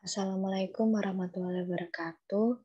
Assalamualaikum warahmatullahi wabarakatuh.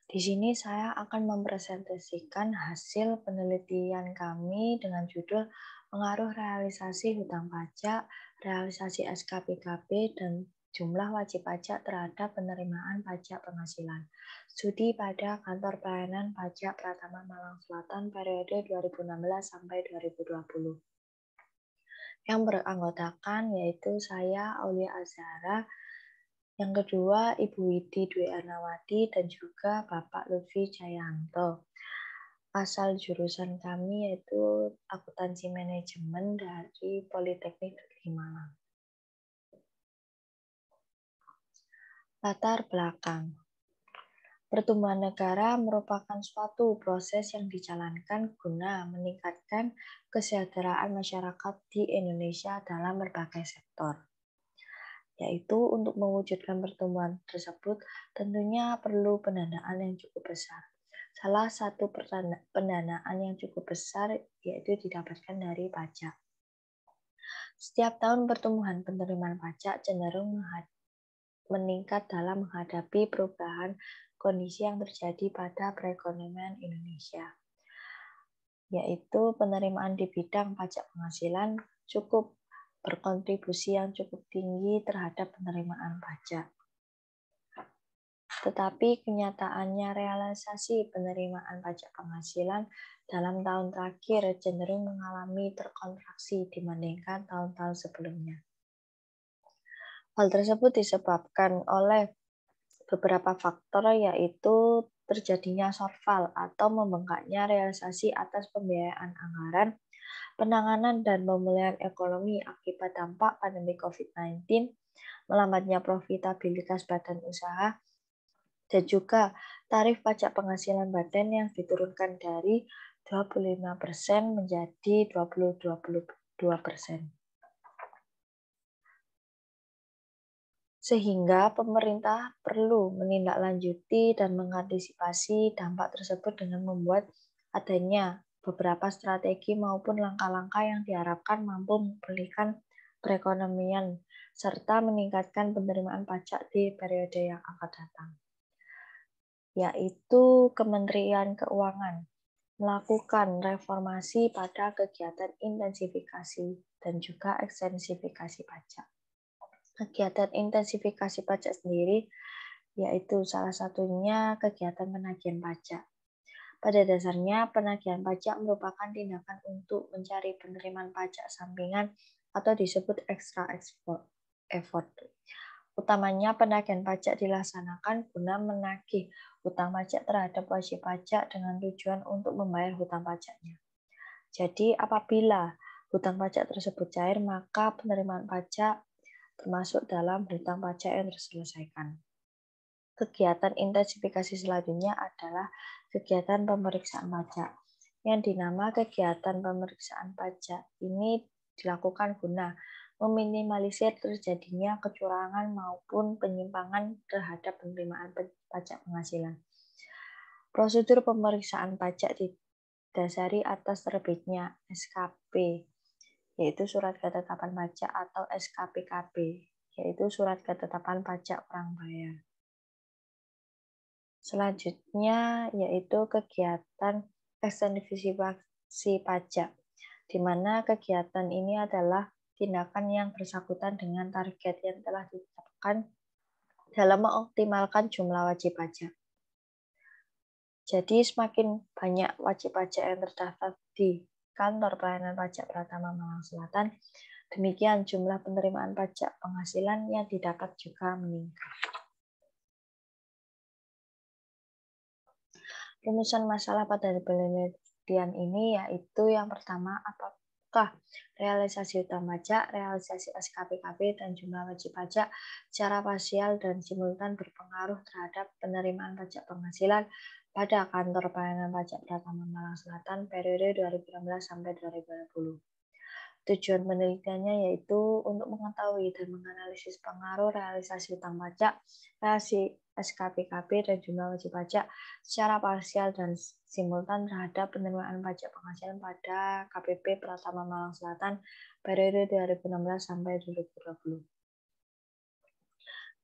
Di sini saya akan mempresentasikan hasil penelitian kami dengan judul Pengaruh Realisasi Hutang Pajak, Realisasi SKPKB, dan Jumlah Wajib Pajak terhadap Penerimaan Pajak Penghasilan. Studi pada Kantor Pelayanan Pajak Pratama Malang Selatan periode 2016 sampai 2020. Yang beranggotakan yaitu saya, Aulia Azhara, yang kedua, Ibu Widi Dwi Ernawati, dan juga Bapak Lutfi Jayanto. Asal jurusan kami yaitu Akuntansi Manajemen dari Politeknik Negeri Malang. Latar belakang. Pertumbuhan negara merupakan suatu proses yang dijalankan guna meningkatkan kesejahteraan masyarakat di Indonesia dalam berbagai sektor. Yaitu untuk mewujudkan pertumbuhan tersebut tentunya perlu pendanaan yang cukup besar. Salah satu pendanaan yang cukup besar yaitu didapatkan dari pajak. Setiap tahun pertumbuhan penerimaan pajak cenderung meningkat dalam menghadapi perubahan kondisi yang terjadi pada perekonomian Indonesia, yaitu penerimaan di bidang pajak penghasilan cukup berkontribusi yang cukup tinggi terhadap penerimaan pajak. Tetapi kenyataannya realisasi penerimaan pajak penghasilan dalam tahun terakhir cenderung mengalami terkontraksi dibandingkan tahun-tahun sebelumnya. Hal tersebut disebabkan oleh beberapa faktor, yaitu terjadinya shortfall atau membengkaknya realisasi atas pembiayaan anggaran, penanganan dan pemulihan ekonomi akibat dampak pandemi COVID-19, melambatnya profitabilitas badan usaha, dan juga tarif pajak penghasilan badan yang diturunkan dari 25% menjadi 22%. Sehingga pemerintah perlu menindaklanjuti dan mengantisipasi dampak tersebut dengan membuat adanya beberapa strategi maupun langkah-langkah yang diharapkan mampu memulihkan perekonomian serta meningkatkan penerimaan pajak di periode yang akan datang. Yaitu Kementerian Keuangan melakukan reformasi pada kegiatan intensifikasi dan juga ekstensifikasi pajak. Kegiatan intensifikasi pajak sendiri yaitu salah satunya kegiatan penagihan pajak. Pada dasarnya, penagihan pajak merupakan tindakan untuk mencari penerimaan pajak sampingan atau disebut extra effort. Utamanya penagihan pajak dilaksanakan guna menagih hutang pajak terhadap wajib pajak dengan tujuan untuk membayar hutang pajaknya. Jadi apabila hutang pajak tersebut cair, maka penerimaan pajak termasuk dalam hutang pajak yang terselesaikan. Kegiatan intensifikasi selanjutnya adalah kegiatan pemeriksaan pajak. Yang dinama kegiatan pemeriksaan pajak ini dilakukan guna meminimalisir terjadinya kecurangan maupun penyimpangan terhadap penerimaan pajak penghasilan. Prosedur pemeriksaan pajak didasari atas terbitnya SKP, yaitu Surat Ketetapan Pajak, atau SKPKB, yaitu Surat Ketetapan Pajak Orang Bayar. Selanjutnya yaitu kegiatan ekstensifikasi pajak, di mana kegiatan ini adalah tindakan yang bersangkutan dengan target yang telah ditetapkan dalam mengoptimalkan jumlah wajib pajak. Jadi semakin banyak wajib pajak yang terdaftar di Kantor Pelayanan Pajak Pratama Malang Selatan, demikian jumlah penerimaan pajak penghasilan yang didapat juga meningkat. Rumusan masalah pada penelitian ini yaitu yang pertama, apakah realisasi hutang pajak, realisasi SKPKB, dan jumlah wajib pajak secara parsial dan simultan berpengaruh terhadap penerimaan pajak penghasilan pada Kantor Pelayanan Pajak Pratama Malang Selatan periode 2016 sampai 2020. Tujuan penelitiannya yaitu untuk mengetahui dan menganalisis pengaruh realisasi hutang pajak, realisasi SKPKB, dan jumlah wajib pajak secara parsial dan simultan terhadap penerimaan pajak penghasilan pada KPP Pratama Malang Selatan periode 2016 sampai 2020.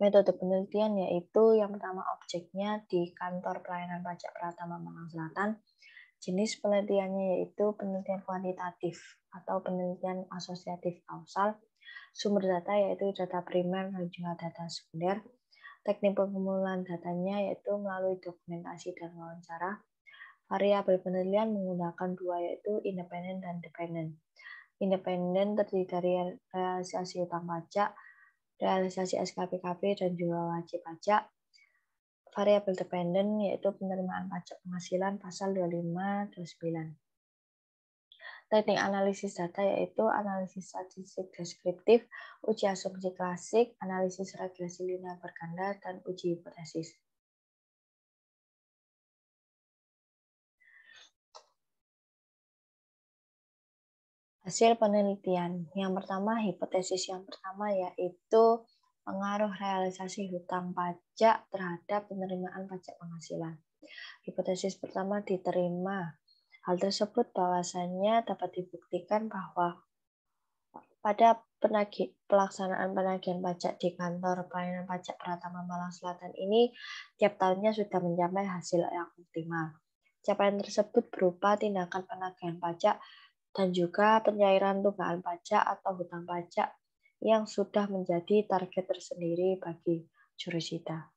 Metode penelitian yaitu yang pertama objeknya di Kantor Pelayanan Pajak Pratama Malang Selatan. Jenis penelitiannya yaitu penelitian kuantitatif atau penelitian asosiatif kausal. Sumber data yaitu data primer dan juga data sekunder. Teknik pengumpulan datanya yaitu melalui dokumentasi dan wawancara. Variabel penelitian menggunakan dua yaitu independen dan dependen. Independen terdiri dari realisasi utang pajak, realisasi SKPKP, dan juga wajib pajak. Variabel dependen yaitu penerimaan pajak penghasilan pasal 25-29. Teknik analisis data yaitu analisis statistik deskriptif, uji asumsi klasik, analisis regresi linear berganda, dan uji hipotesis. Hasil penelitian. Yang pertama, hipotesis yang pertama yaitu pengaruh realisasi hutang pajak terhadap penerimaan pajak penghasilan. Hipotesis pertama diterima. Hal tersebut bahwasannya dapat dibuktikan bahwa pada pelaksanaan penagihan pajak di Kantor Pelayanan Pajak Pratama Malang Selatan ini tiap tahunnya sudah mencapai hasil yang optimal. Capaian tersebut berupa tindakan penagihan pajak dan juga pencairan tunggakan pajak atau hutang pajak yang sudah menjadi target tersendiri bagi jurusita.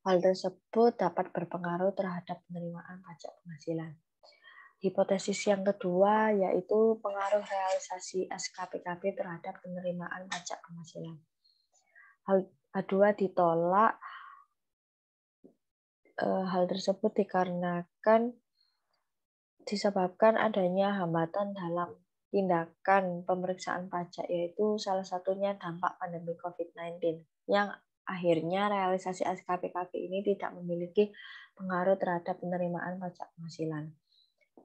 Hal tersebut dapat berpengaruh terhadap penerimaan pajak penghasilan. Hipotesis yang kedua yaitu pengaruh realisasi SKPKP terhadap penerimaan pajak penghasilan. Hal 2 ditolak. Hal tersebut dikarenakan disebabkan adanya hambatan dalam tindakan pemeriksaan pajak, yaitu salah satunya dampak pandemi COVID-19, yang akhirnya realisasi SKPKP ini tidak memiliki pengaruh terhadap penerimaan pajak penghasilan.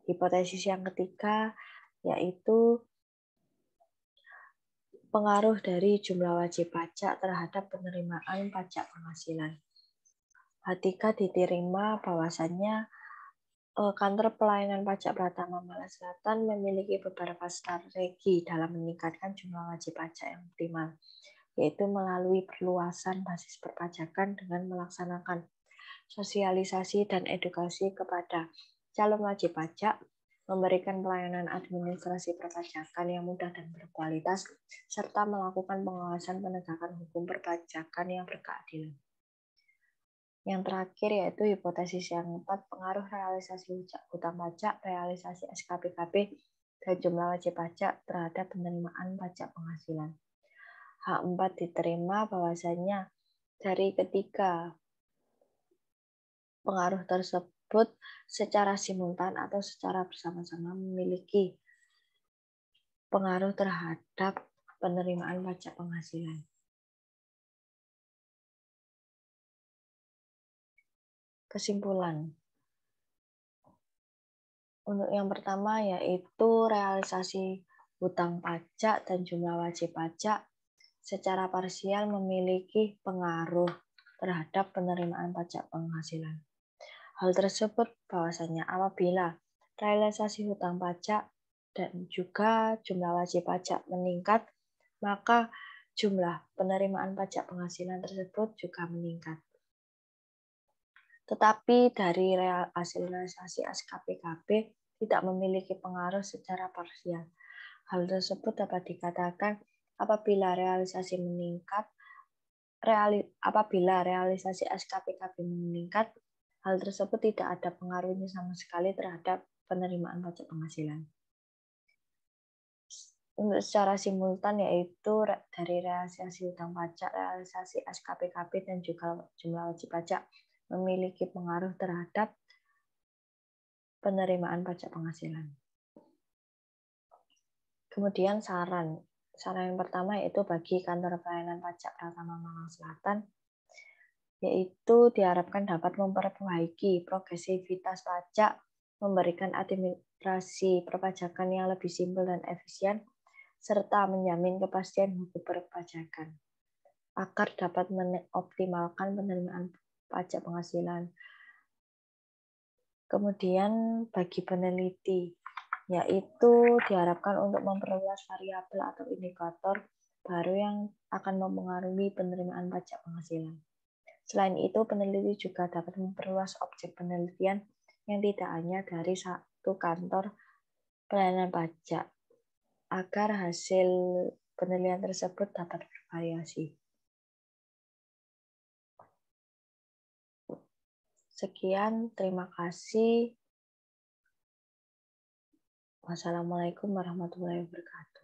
Hipotesis yang ketiga yaitu pengaruh dari jumlah wajib pajak terhadap penerimaan pajak penghasilan. H3 diterima bahwasannya Kantor Pelayanan Pajak Pratama Malang Selatan memiliki beberapa strategi dalam meningkatkan jumlah wajib pajak yang optimal, yaitu melalui perluasan basis perpajakan dengan melaksanakan sosialisasi dan edukasi kepada calon wajib pajak, memberikan pelayanan administrasi perpajakan yang mudah dan berkualitas, serta melakukan pengawasan penegakan hukum perpajakan yang berkeadilan. Yang terakhir yaitu hipotesis yang keempat, pengaruh realisasi hutang pajak, realisasi SKPKP, dan jumlah wajib pajak terhadap penerimaan pajak penghasilan. H4 diterima bahwasanya dari ketiga pengaruh tersebut secara simultan atau secara bersama-sama memiliki pengaruh terhadap penerimaan pajak penghasilan. Kesimpulan. Untuk yang pertama yaitu realisasi hutang pajak dan jumlah wajib pajak secara parsial memiliki pengaruh terhadap penerimaan pajak penghasilan. Hal tersebut bahwasanya apabila realisasi hutang pajak dan juga jumlah wajib pajak meningkat, maka jumlah penerimaan pajak penghasilan tersebut juga meningkat. Tetapi dari hasil realisasi SKPKP tidak memiliki pengaruh secara parsial. Hal tersebut dapat dikatakan apabila realisasi meningkat, apabila realisasi SKPKP meningkat, hal tersebut tidak ada pengaruhnya sama sekali terhadap penerimaan pajak penghasilan. Untuk secara simultan yaitu dari realisasi hutang pajak, realisasi SKPKP, dan juga jumlah wajib pajak memiliki pengaruh terhadap penerimaan pajak penghasilan. Kemudian saran yang pertama yaitu bagi Kantor Pelayanan Pajak Pratama Malang Selatan, yaitu diharapkan dapat memperbaiki progresivitas pajak, memberikan administrasi perpajakan yang lebih simpel dan efisien, serta menjamin kepastian hukum perpajakan agar dapat mengoptimalkan penerimaan pajak penghasilan. Kemudian bagi peneliti, yaitu diharapkan untuk memperluas variabel atau indikator baru yang akan mempengaruhi penerimaan pajak penghasilan. Selain itu, peneliti juga dapat memperluas objek penelitian yang tidak hanya dari satu kantor pelayanan pajak, agar hasil penelitian tersebut dapat bervariasi. Sekian, terima kasih. Wassalamualaikum warahmatullahi wabarakatuh.